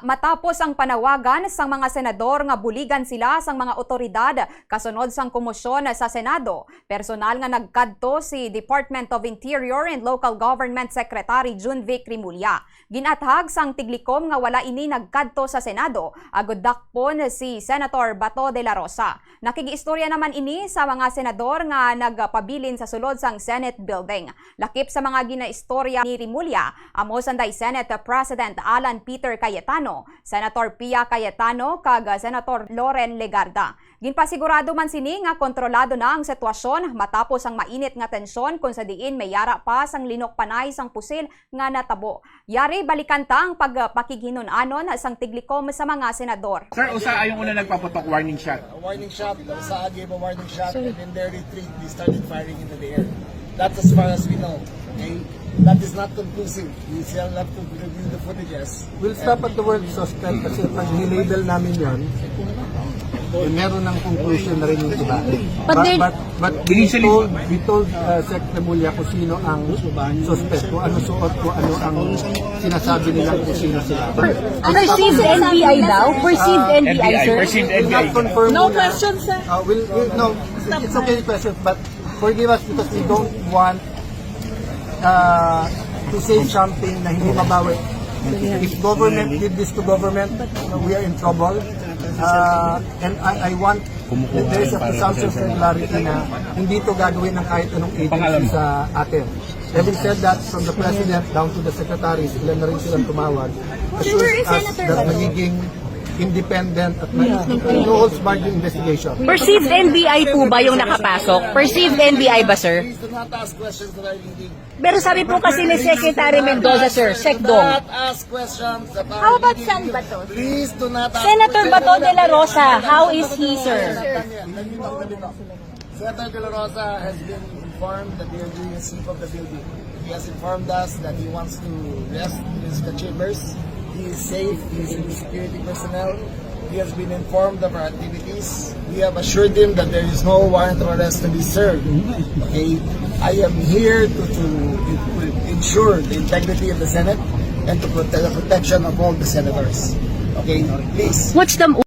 Matapos ang panawagan sang mga senador nga buligan sila sang mga otoridad kasunod sang komosyon sa Senado, personal nga nagkadto si Department of Interior and Local Government Secretary Junvic Rimulya. Ginathag sang tiglikom nga wala ini nagkadto sa Senado, agud dakpon si Senator Bato de la Rosa. Nakigiistorya naman ini sa mga senador nga nagpabilin sa sulod sang Senate building. Lakip sa mga ginaistorya ni Rimulya, amo sanday Senate President Alan Peter Cayetano, Senator Pia Cayetano kag Senator Loren Legarda. Ginpasigurado man sini nga kontrolado na ang sitwasyon matapos ang mainit nga tensyon kung sa diin may yara pa sang linok panay sang pusil nga natabo. Yari balikan ta ang pagpakighinon-anon sang tiglikom sa mga senador. Sir, usa ayong una nagpaputok warning shot. A warning shot, usa gave a warning shot, and in their retreat, they started firing into the air. That's as far as we know. Okay? That is not conclusive. We still have to review the footages. We'll stop at the word suspect kasi pag nilabel namin yon, meron ng conclusion na rin yung iba. But we told Sec. Rimulya kung sino ang suspect, kung ano suot, kung ano ang sinasabi nila kung sino sila. Perceived NBI daw? Perceived NBI, sir? Perceived We'll not NBI. confirm No muna. questions, sir? No, it's okay questions, but forgive us because we don't want to say something na hindi mabawi. If government did this to government, we are in trouble. And I want that there is a presumption of regularity na hindi to gagawin ng kahit anong agency sa atin. Having said that, from the President down to the secretaries, ilan na rin silang tumawag, assures us that magiging independent at no holds barred investigation. Perceived NBI po ba yung nakapasok? Perceived NBI ba, sir? Please do not ask questions that are leading. Pero sabi po kasi ni Secretary Mendoza, sir, Do SecDong. not ask questions that are How about leading. San Bato? Please do not ask Senator questions. Bato de la Rosa, how is he, sir? Senator De La Rosa has been informed that they are doing a sweep of the building. He has informed us that he wants to rest in his chambers. He is safe. He is in the security personnel. He has been informed of our activities. We have assured him that there is no warrant of arrest to be served. Okay, I am here to ensure the integrity of the Senate and to protect the protection of all the senators. Okay, please. What's the